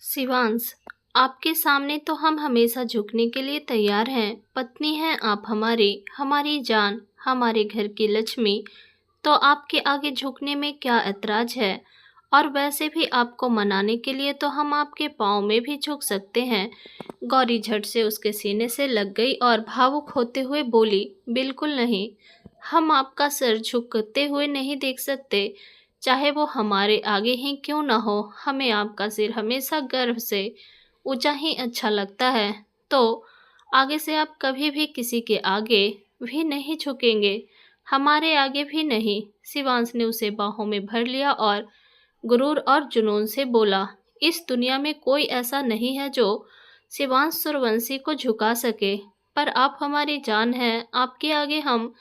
शिवांश, आपके सामने तो हम हमेशा झुकने के लिए तैयार हैं। पत्नी हैं आप हमारी, हमारी जान, हमारे घर की लक्ष्मी। तो आपके आगे झुकने में क्या ऐतराज है? और वैसे भी आपको मनाने के लिए तो हम आपके पाँव में भी झुक सकते हैं। गौरी झट से उसके सीने से लग गई और भावुक होते हुए बोली, बिल्कुल नहीं। हम आपका सर झुकते हुए नहीं देख सकते, चाहे वो हमारे आगे ही क्यों ना हो। हमें आपका सिर हमेशा गर्व से ऊंचा ही अच्छा लगता है। तो आगे से आप कभी भी किसी के आगे भी नहीं झुकेंगे, हमारे आगे भी नहीं। शिवांश ने उसे बाहों में भर लिया और गुरूर और जुनून से बोला, इस दुनिया में कोई ऐसा नहीं है जो शिवांश सूर्यवंशी को झुका सके। पर आप हमारी जान हैं, आपके आगे हम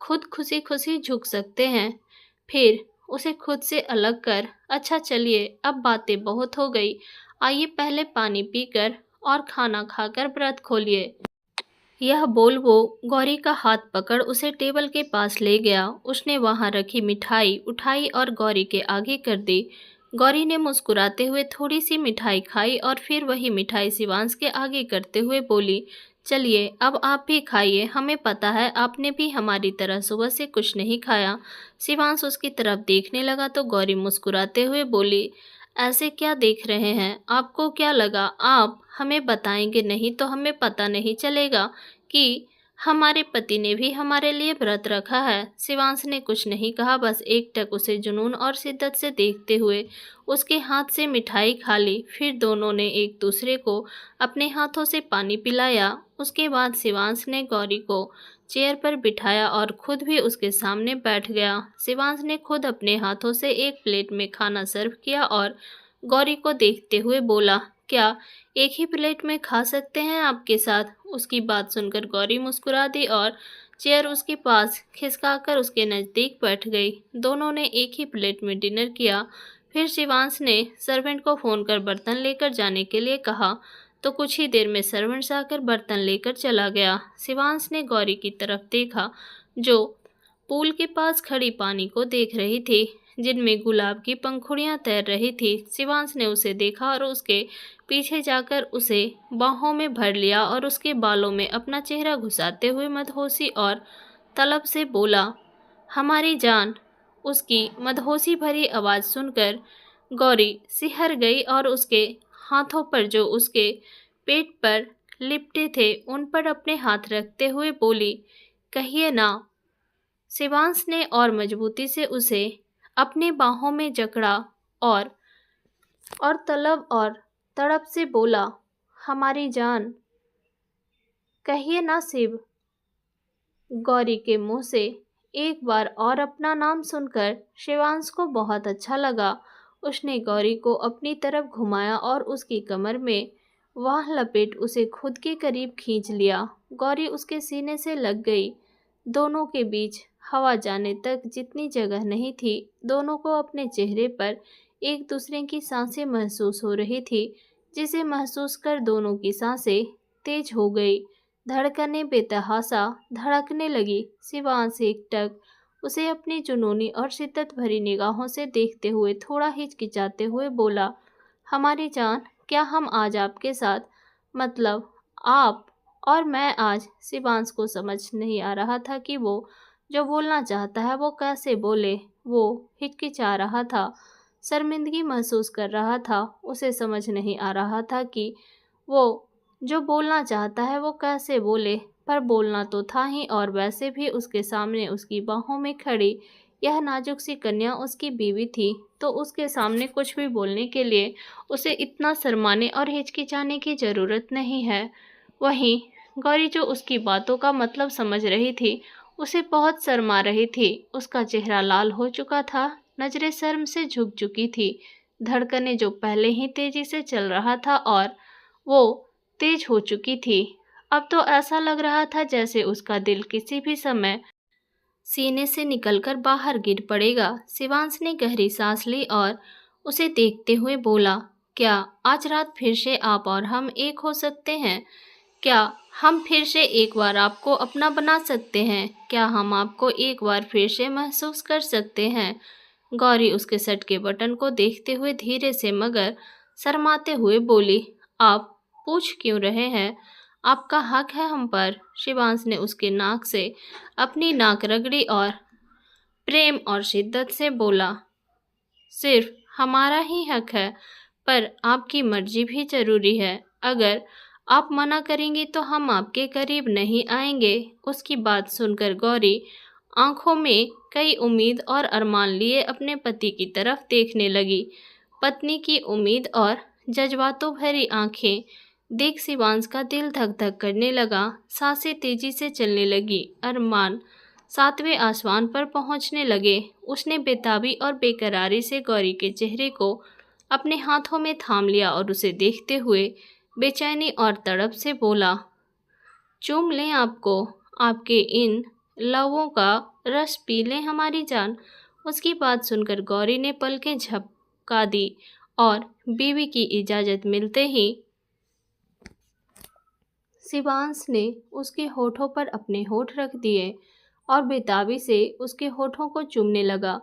खुद खुशी खुशी झुक सकते हैं। फिर उसे खुद से अलग कर, अच्छा चलिए अब बातें बहुत हो गई, आइए पहले पानी पीकर और खाना खाकर व्रत खोलिए। यह बोल वो गौरी का हाथ पकड़ उसे टेबल के पास ले गया। उसने वहां रखी मिठाई उठाई और गौरी के आगे कर दी। गौरी ने मुस्कुराते हुए थोड़ी सी मिठाई खाई और फिर वही मिठाई शिवांश के आगे करते हुए बोली, चलिए अब आप भी खाइए, हमें पता है आपने भी हमारी तरह सुबह से कुछ नहीं खाया। शिवांश उसकी तरफ देखने लगा तो गौरी मुस्कुराते हुए बोली, ऐसे क्या देख रहे हैं? आपको क्या लगा आप हमें बताएंगे नहीं तो हमें पता नहीं चलेगा कि हमारे पति ने भी हमारे लिए व्रत रखा है? शिवांश ने कुछ नहीं कहा, बस एकटक उसे जुनून और शिद्दत से देखते हुए उसके हाथ से मिठाई खा ली। फिर दोनों ने एक दूसरे को अपने हाथों से पानी पिलाया। उसके बाद शिवांश ने गौरी को चेयर पर बिठाया और खुद भी उसके सामने बैठ गया। शिवांश ने खुद अपने हाथों से एक प्लेट में खाना सर्व किया और गौरी को देखते हुए बोला, क्या एक ही प्लेट में खा सकते हैं आपके साथ? उसकी बात सुनकर गौरी मुस्कुरा दी और चेयर उसके पास खिसकाकर उसके नज़दीक बैठ गई। दोनों ने एक ही प्लेट में डिनर किया। फिर शिवांश ने सर्वेंट को फ़ोन कर बर्तन लेकर जाने के लिए कहा तो कुछ ही देर में सर्वेंट आकर बर्तन लेकर चला गया। शिवांश ने गौरी की तरफ देखा जो पूल के पास खड़ी पानी को देख रही थी जिनमें गुलाब की पंखुड़ियां तैर रही थी। शिवांश ने उसे देखा और उसके पीछे जाकर उसे बाहों में भर लिया और उसके बालों में अपना चेहरा घुसाते हुए मदहोशी और तलब से बोला, हमारी जान। उसकी मदहोशी भरी आवाज़ सुनकर गौरी सिहर गई और उसके हाथों पर जो उसके पेट पर लिपटे थे उन पर अपने हाथ रखते हुए बोली, कहिए ना। शिवांश ने और मजबूती से उसे अपने बाहों में जकड़ा और तलब और तड़प से बोला, हमारी जान, कहिए ना शिव। गौरी के मुंह से एक बार और अपना नाम सुनकर शिवांश को बहुत अच्छा लगा। उसने गौरी को अपनी तरफ घुमाया और उसकी कमर में वाह लपेट उसे खुद के करीब खींच लिया। गौरी उसके सीने से लग गई। दोनों के बीच हवा जाने तक जितनी जगह नहीं थी, दोनों को अपने चेहरे पर एक दूसरे की सांसें महसूस हो रही थी, जिसे महसूस कर दोनों की सांसें तेज हो गई। धड़कनें बेतहासा धड़कने लगी। शिवांश एकटक उसे अपनी जुनूनी और शिद्दत भरी निगाहों से देखते हुए थोड़ा हिचकिचाते हुए बोला, हमारी जान, क्या हम आज आपके साथ, मतलब आप और मैं आज? शिवांश को समझ नहीं आ रहा था कि वो जो बोलना चाहता है वो कैसे बोले। वो हिचकिचा रहा था, शर्मिंदगी महसूस कर रहा था। उसे समझ नहीं आ रहा था कि वो जो बोलना चाहता है वो कैसे बोले, पर बोलना तो था ही। और वैसे भी उसके सामने उसकी बाहों में खड़ी यह नाजुक सी कन्या उसकी बीवी थी, तो उसके सामने कुछ भी बोलने के लिए उसे इतना शर्माने और हिचकिचाने की ज़रूरत नहीं है। वहीं गौरी जो उसकी बातों का मतलब समझ रही थी, उसे बहुत शर्मा रही थी। उसका चेहरा लाल हो चुका था, नज़रें शर्म से झुक चुकी थी, धड़कनें जो पहले ही तेजी से चल रहा था और वो तेज हो चुकी थी। अब तो ऐसा लग रहा था जैसे उसका दिल किसी भी समय सीने से निकलकर बाहर गिर पड़ेगा। शिवांश ने गहरी सांस ली और उसे देखते हुए बोला, क्या आज रात फिर से आप और हम एक हो सकते हैं? क्या हम फिर से एक बार आपको अपना बना सकते हैं? क्या हम आपको एक बार फिर से महसूस कर सकते हैं? गौरी उसके शर्ट के बटन को देखते हुए धीरे से मगर शर्माते हुए बोली, आप पूछ क्यों रहे हैं? आपका हक है हम पर। शिवांश ने उसके नाक से अपनी नाक रगड़ी और प्रेम और शिद्दत से बोला, सिर्फ हमारा ही हक है, पर आपकी मर्जी भी जरूरी है। अगर आप मना करेंगी तो हम आपके करीब नहीं आएंगे। उसकी बात सुनकर गौरी आंखों में कई उम्मीद और अरमान लिए अपने पति की तरफ देखने लगी। पत्नी की उम्मीद और जज्बातों भरी आंखें देख शिवांश का दिल धक धक करने लगा, सांसें तेजी से चलने लगी, अरमान सातवें आसमान पर पहुंचने लगे। उसने बेताबी और बेकरारी से गौरी के चेहरे को अपने हाथों में थाम लिया और उसे देखते हुए बेचैनी और तड़प से बोला, चूम लें आपको, आपके इन लवों का रस पी लें हमारी जान। उसकी बात सुनकर गौरी ने पलकें झपका दी और बीवी की इजाज़त मिलते ही शिवांश ने उसके होठों पर अपने होठ रख दिए और बेताबी से उसके होठों को चूमने लगा।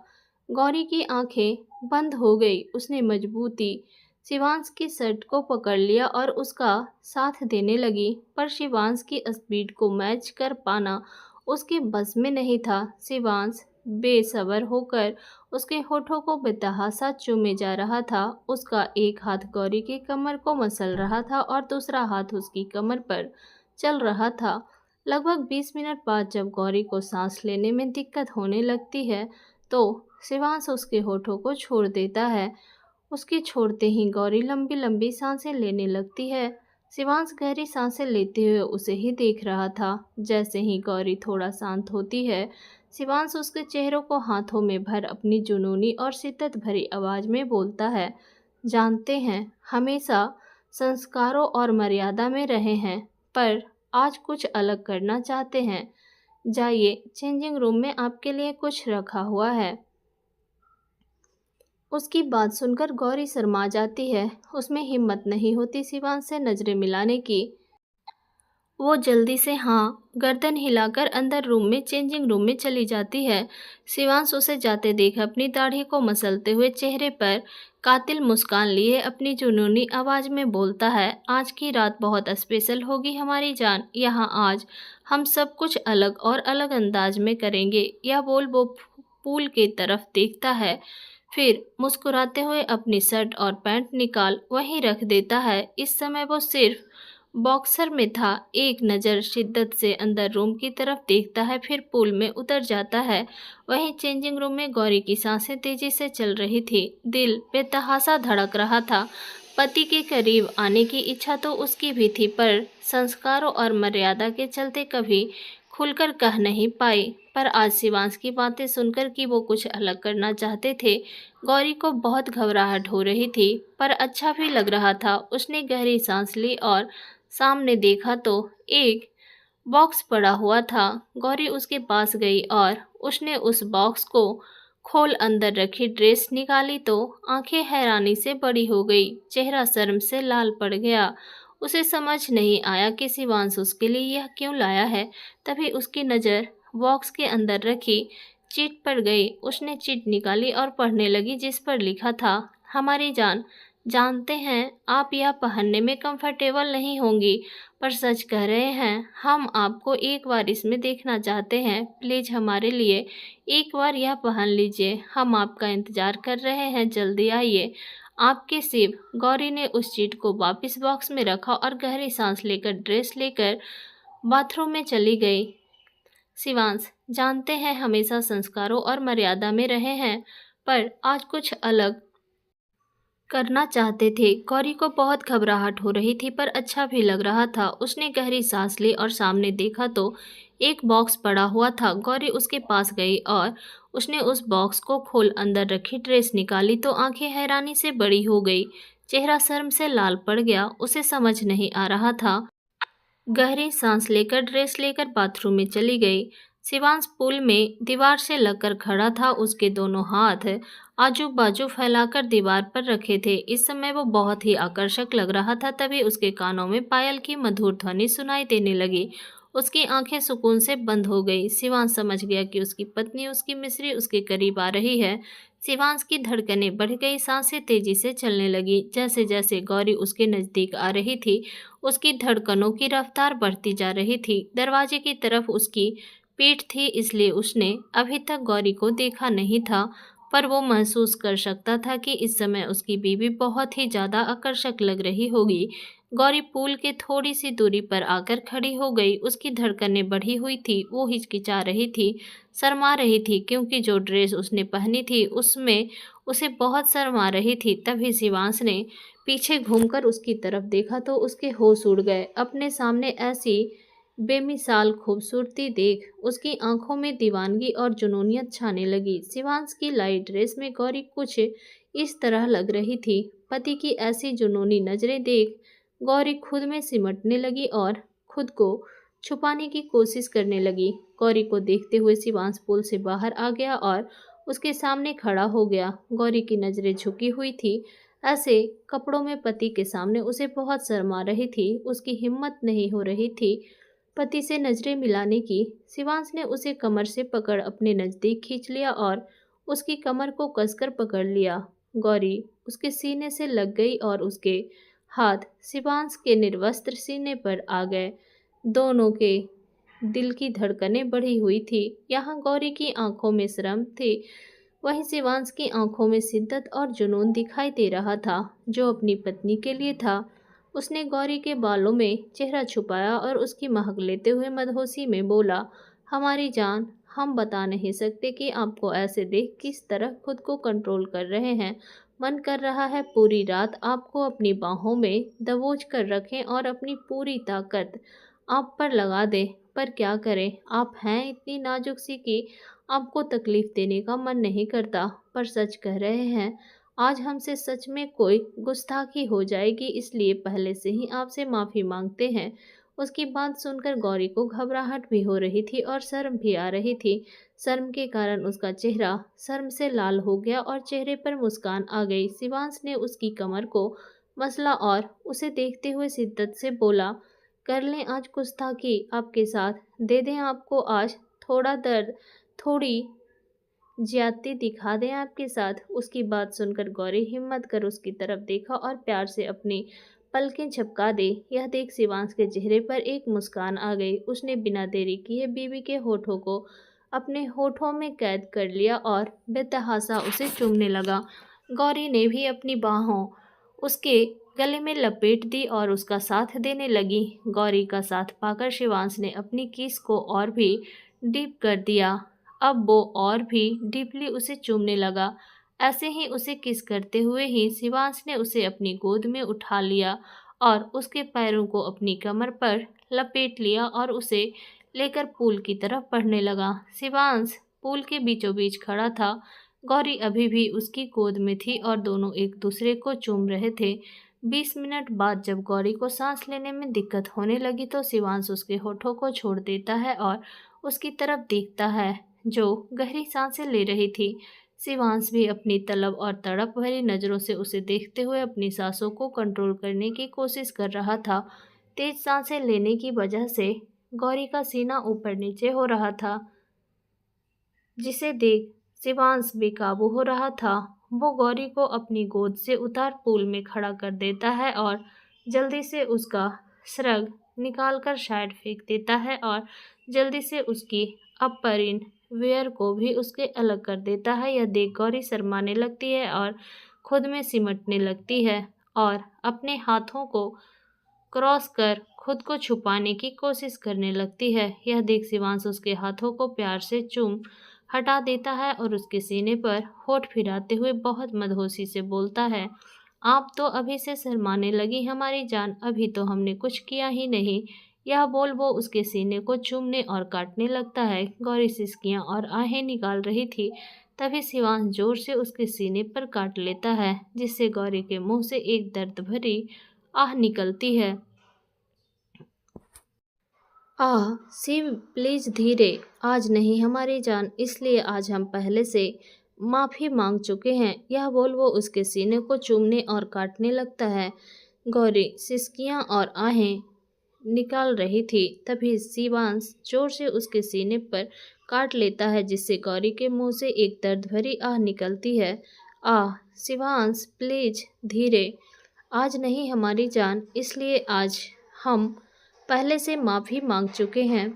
गौरी की आंखें बंद हो गई। उसने मजबूती शिवांश की शर्ट को पकड़ लिया और उसका साथ देने लगी, पर शिवांश की स्पीड को मैच कर पाना उसके बस में नहीं था। शिवांश बेसब्र होकर उसके होठों को बेतहाशा चूमे जा रहा था। उसका एक हाथ गौरी की कमर को मसल रहा था और दूसरा हाथ उसकी कमर पर चल रहा था। लगभग 20 मिनट बाद जब गौरी को सांस लेने में दिक्कत होने लगती है तो शिवांश उसके होठों को छोड़ देता है। उसके छोड़ते ही गौरी लंबी लंबी सांसें लेने लगती है। शिवांश गहरी सांसें लेते हुए उसे ही देख रहा था। जैसे ही गौरी थोड़ा शांत होती है, शिवांश उसके चेहरों को हाथों में भर अपनी जुनूनी और शिद्दत भरी आवाज़ में बोलता है, जानते हैं हमेशा संस्कारों और मर्यादा में रहे हैं, पर आज कुछ अलग करना चाहते हैं। जाइए, चेंजिंग रूम में आपके लिए कुछ रखा हुआ है। उसकी बात सुनकर गौरी शर्मा जाती है। उसमें हिम्मत नहीं होती शिवांश से नज़रें मिलाने की। वो जल्दी से हाँ गर्दन हिलाकर अंदर रूम में चेंजिंग रूम में चली जाती है। शिवांश उसे जाते देख अपनी दाढ़ी को मसलते हुए चेहरे पर कातिल मुस्कान लिए अपनी जुनूनी आवाज़ में बोलता है, आज की रात बहुत स्पेशल होगी हमारी जान। यहाँ आज हम सब कुछ अलग और अलग अंदाज में करेंगे। यह बोल वो पूल की तरफ देखता है, फिर मुस्कुराते हुए अपनी शर्ट और पैंट निकाल वहीं रख देता है। इस समय वो सिर्फ बॉक्सर में था। एक नज़र शिद्दत से अंदर रूम की तरफ देखता है, फिर पूल में उतर जाता है। वहीं चेंजिंग रूम में गौरी की सांसें तेजी से चल रही थी। दिल बेतहाशा धड़क रहा था। पति के करीब आने की इच्छा तो उसकी भी थी, पर संस्कारों और मर्यादा के चलते कभी खुलकर कह नहीं पाई। पर आज शिवांश की बातें सुनकर कि वो कुछ अलग करना चाहते थे, गौरी को बहुत घबराहट हो रही थी, पर अच्छा भी लग रहा था। उसने गहरी सांस ली और सामने देखा तो एक बॉक्स पड़ा हुआ था। गौरी उसके पास गई और उसने उस बॉक्स को खोल अंदर रखी ड्रेस निकाली तो आंखें हैरानी से बड़ी हो गई, चेहरा शर्म से लाल पड़ गया। उसे समझ नहीं आया कि शिवांश उसके लिए यह क्यों लाया है। तभी उसकी नज़र बॉक्स के अंदर रखी चिट पर गई। उसने चिट निकाली और पढ़ने लगी, जिस पर लिखा था, हमारी जान, जानते हैं आप यह पहनने में कंफर्टेबल नहीं होंगी, पर सच कह रहे हैं, हम आपको एक बार इसमें देखना चाहते हैं। प्लीज़ हमारे लिए एक बार यह पहन लीजिए, हम आपका इंतज़ार कर रहे हैं, जल्दी आइए। आपके शिव। गौरी ने उस चीट को वापस बॉक्स में रखा और गहरी सांस लेकर ड्रेस लेकर बाथरूम में चली गई। शिवांश, जानते हैं हमेशा संस्कारों और मर्यादा में रहे हैं, पर आज कुछ अलग करना चाहते थे। गौरी को बहुत घबराहट हो रही थी, पर अच्छा भी लग रहा था। उसने गहरी सांस ली और सामने देखा तो एक बॉक्स पड़ा हुआ था। गौरी उसके पास गई और उसने उस बॉक्स को खोल अंदर रखी ड्रेस निकाली तो आंखें हैरानी से बड़ी हो गई, चेहरा शर्म से लाल पड़ गया। उसे समझ नहीं आ रहा था। गहरी सांस लेकर ड्रेस लेकर बाथरूम में चली गई। शिवांश पूल में दीवार से लगकर खड़ा था। उसके दोनों हाथ आजू बाजू फैलाकर दीवार पर रखे थे। इस समय वो बहुत ही आकर्षक लग रहा था। तभी उसके कानों में पायल की मधुर ध्वनि सुनाई देने लगी। उसकी आंखें सुकून से बंद हो गई। शिवांश समझ गया कि उसकी पत्नी, उसकी मिस्री उसके करीब आ रही है। शिवांश की धड़कनें बढ़ गई, सांसें तेजी से चलने लगी। जैसे जैसे गौरी उसके नज़दीक आ रही थी, उसकी धड़कनों की रफ्तार बढ़ती जा रही थी। दरवाजे की तरफ उसकी पीठ थी, इसलिए उसने अभी तक गौरी को देखा नहीं था, पर वो महसूस कर सकता था कि इस समय उसकी बीवी बहुत ही ज़्यादा आकर्षक लग रही होगी। गौरी पूल के थोड़ी सी दूरी पर आकर खड़ी हो गई। उसकी धड़कनें बढ़ी हुई थी, वो हिचकिचा रही थी, शर्मा रही थी, क्योंकि जो ड्रेस उसने पहनी थी उसमें उसे बहुत शर्म आ रही थी। तभी शिवांश ने पीछे घूमकर उसकी तरफ देखा तो उसके होश उड़ गए। अपने सामने ऐसी बेमिसाल खूबसूरती देख उसकी आंखों में दीवानगी और जुनूनियत छाने लगी। शिवांश की लाइट ड्रेस में गौरी कुछ इस तरह लग रही थी। पति की ऐसी जुनूनी नजरें देख गौरी खुद में सिमटने लगी और खुद को छुपाने की कोशिश करने लगी। गौरी को देखते हुए शिवांश पुल से बाहर आ गया और उसके सामने खड़ा हो गया। गौरी की नजरें झुकी हुई थी, ऐसे कपड़ों में पति के सामने उसे बहुत शर्मा रही थी। उसकी हिम्मत नहीं हो रही थी पति से नजरें मिलाने की। शिवांश ने उसे कमर से पकड़ अपने नजदीक खींच लिया और उसकी कमर को कसकर पकड़ लिया। गौरी उसके सीने से लग गई और उसके हाथ शिवांश के निर्वस्त्र सीने पर आ गए। दोनों के दिल की धड़कनें बढ़ी हुई थी। यहाँ गौरी की आंखों में शर्म थी, वहीं शिवांश की आंखों में शिद्दत और जुनून दिखाई दे रहा था, जो अपनी पत्नी के लिए था। उसने गौरी के बालों में चेहरा छुपाया और उसकी महक लेते हुए मदहोशी में बोला, हमारी जान, हम बता नहीं सकते कि आपको ऐसे देख किस तरह खुद को कंट्रोल कर रहे हैं। मन कर रहा है पूरी रात आपको अपनी बाहों में दबोच कर रखें और अपनी पूरी ताकत आप पर लगा दें, पर क्या करें, आप हैं इतनी नाजुक सी कि आपको तकलीफ देने का मन नहीं करता। पर सच कह रहे हैं, आज हमसे सच में कोई गुस्ताखी हो जाएगी, इसलिए पहले से ही आपसे माफ़ी मांगते हैं। उसकी बात सुनकर गौरी को घबराहट भी हो रही थी और शर्म भी आ रही थी। शर्म के कारण उसका चेहरा शर्म से लाल हो गया और चेहरे पर मुस्कान आ गई। शिवांश ने उसकी कमर को मसला और उसे देखते हुए शिद्दत से बोला, कर लें आज गुस्ताखी आपके साथ, दे दें आपको आज थोड़ा दर्द, थोड़ी ज्यादती दिखा दें आपके साथ। उसकी बात सुनकर गौरी हिम्मत कर उसकी तरफ देखा और प्यार से अपनी पलकें झपका दे। यह देख शिवांश के चेहरे पर एक मुस्कान आ गई। उसने बिना देरी किए बीवी के होठों को अपने होठों में कैद कर लिया और बेतहाशा उसे चूमने लगा। गौरी ने भी अपनी बाहों उसके गले में लपेट दी और उसका साथ देने लगी। गौरी का साथ पाकर शिवांश ने अपनी किस को और भी डीप कर दिया। अब वो और भी डीपली उसे चूमने लगा। ऐसे ही उसे किस करते हुए ही शिवांश ने उसे अपनी गोद में उठा लिया और उसके पैरों को अपनी कमर पर लपेट लिया और उसे लेकर पूल की तरफ बढ़ने लगा। शिवांश पूल के बीचों बीच खड़ा था। गौरी अभी भी उसकी गोद में थी और दोनों एक दूसरे को चूम रहे थे। 20 मिनट बाद जब गौरी को सांस लेने में दिक्कत होने लगी तो शिवांश उसके होठों को छोड़ देता है और उसकी तरफ देखता है, जो गहरी सांसें ले रही थी। शिवांश भी अपनी तलब और तड़प भरी नज़रों से उसे देखते हुए अपनी सांसों को कंट्रोल करने की कोशिश कर रहा था। तेज सांसें लेने की वजह से गौरी का सीना ऊपर नीचे हो रहा था, जिसे देख शिवांश बेकाबू हो रहा था। वो गौरी को अपनी गोद से उतार पूल में खड़ा कर देता है और जल्दी से उसका श्रग निकालकर साइड फेंक देता है और जल्दी से उसकी अपरिन वेयर को भी उसके अलग कर देता है। यह देख गौरी शर्माने लगती है और खुद में सिमटने लगती है और अपने हाथों को क्रॉस कर खुद को छुपाने की कोशिश करने लगती है। यह देख शिवांश उसके हाथों को प्यार से चूम हटा देता है और उसके सीने पर होठ फिराते हुए बहुत मदहोशी से बोलता है, आप तो अभी से शर्माने लगी हमारी जान, अभी तो हमने कुछ किया ही नहीं। यह बोल वो उसके सीने को चूमने और काटने लगता है। गौरी सिसकियां और आहें निकाल रही थी, तभी शिवांश जोर से उसके सीने पर काट लेता है, जिससे गौरी के मुंह से एक दर्द भरी आह निकलती है। आह शिव, प्लीज धीरे, आज नहीं हमारी जान, इसलिए आज हम पहले से माफ़ी मांग चुके हैं। यह बोल वो उसके सीने को चूमने और काटने लगता है। गौरी सिसकियां और आहें निकाल रही थी, तभी शिवांश जोर से उसके सीने पर काट लेता है, जिससे गौरी के मुंह से एक दर्द भरी आह निकलती है। आह, शिवांश प्लीज धीरे, आज नहीं हमारी जान, इसलिए आज हम पहले से माफ़ी मांग चुके हैं।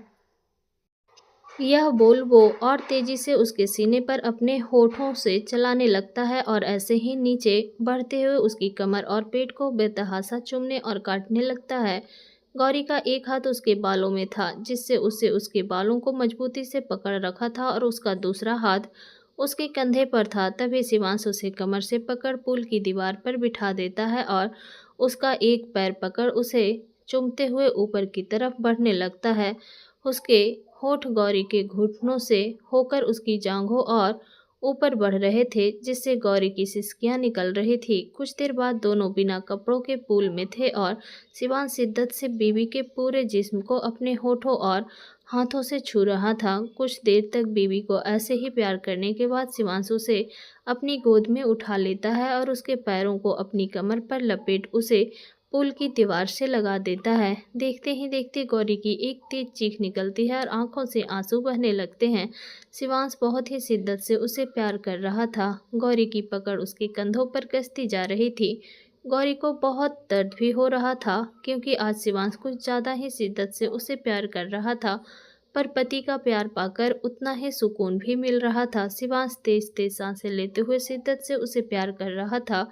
यह बोल वो और तेजी से उसके सीने पर अपने होठों से चलाने लगता है और ऐसे ही नीचे बढ़ते हुए उसकी कमर और पेट को बेतहाशा चूमने और काटने लगता है। गौरी का एक हाथ उसके बालों में था, जिससे उसे उसके बालों को मजबूती से पकड़ रखा था, और उसका दूसरा हाथ उसके कंधे पर था। तभी शिवांश उसे कमर से पकड़ पुल की दीवार पर बिठा देता है और उसका एक पैर पकड़ उसे चूमते हुए ऊपर की तरफ बढ़ने लगता है। उसके होठ गौरी के घुटनों से होकर उसकी जांघों और ऊपर बढ़ रहे थे, जिससे गौरी की सिसकियां निकल रही थी। कुछ देर बाद दोनों बिना कपड़ों के पूल में थे और शिवांश शिद्दत से बीवी के पूरे जिस्म को अपने होठों और हाथों से छू रहा था। कुछ देर तक बीवी को ऐसे ही प्यार करने के बाद शिवांश उसे अपनी गोद में उठा लेता है और उसके पैरों को अपनी कमर पर लपेट उसे पुल की दीवार से लगा देता है। देखते ही देखते गौरी की एक तेज चीख निकलती है और आंखों से आंसू बहने लगते हैं। शिवांश बहुत ही शिद्दत से उसे प्यार कर रहा था। गौरी की पकड़ उसके कंधों पर कसती जा रही थी। गौरी को बहुत दर्द भी हो रहा था, क्योंकि आज शिवांश कुछ ज़्यादा ही शिद्दत से उसे प्यार कर रहा था, पर पति का प्यार पाकर उतना ही सुकून भी मिल रहा था। शिवांश तेज तेज सांसें लेते हुए शिद्दत से उसे प्यार कर रहा था।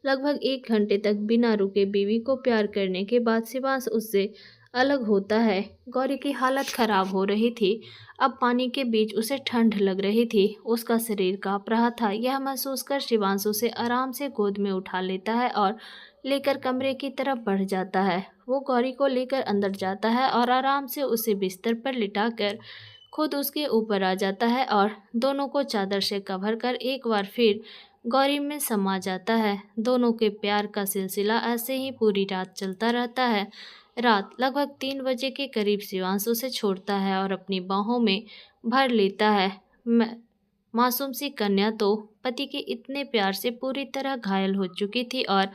लगभग 1 घंटे तक बिना रुके बीवी को प्यार करने के बाद शिवांश उससे अलग होता है। गौरी की हालत खराब हो रही थी। अब पानी के बीच उसे ठंड लग रही थी। उसका शरीर कांप रहा था। यह महसूस कर शिवांश उसे आराम से गोद में उठा लेता है और लेकर कमरे की तरफ बढ़ जाता है। वो गौरी को लेकर अंदर जाता है और आराम से उसे बिस्तर पर लिटाकर खुद उसके ऊपर आ जाता है और दोनों को चादर से कवर कर एक बार फिर गौरी में समा जाता है। दोनों के प्यार का सिलसिला ऐसे ही पूरी रात चलता रहता है। रात लगभग 3 बजे के करीब शिवांश उसे छोड़ता है और अपनी बाहों में भर लेता है। मासूम सी कन्या तो पति के इतने प्यार से पूरी तरह घायल हो चुकी थी और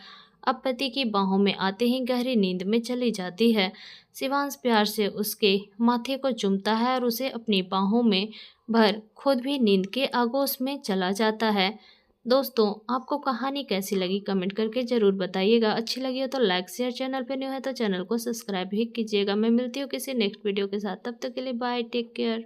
अब पति की बाहों में आते ही गहरी नींद में चली जाती है। शिवांश प्यार से उसके माथे को चूमता है और उसे अपनी बाहों में भर खुद भी नींद के आगोश में चला जाता है। दोस्तों, आपको कहानी कैसी लगी कमेंट करके ज़रूर बताइएगा। अच्छी लगी हो तो लाइक शेयर, चैनल पे न्यू है तो चैनल को सब्सक्राइब भी कीजिएगा। मैं मिलती हूँ किसी नेक्स्ट वीडियो के साथ, तब तक के लिए बाय, टेक केयर।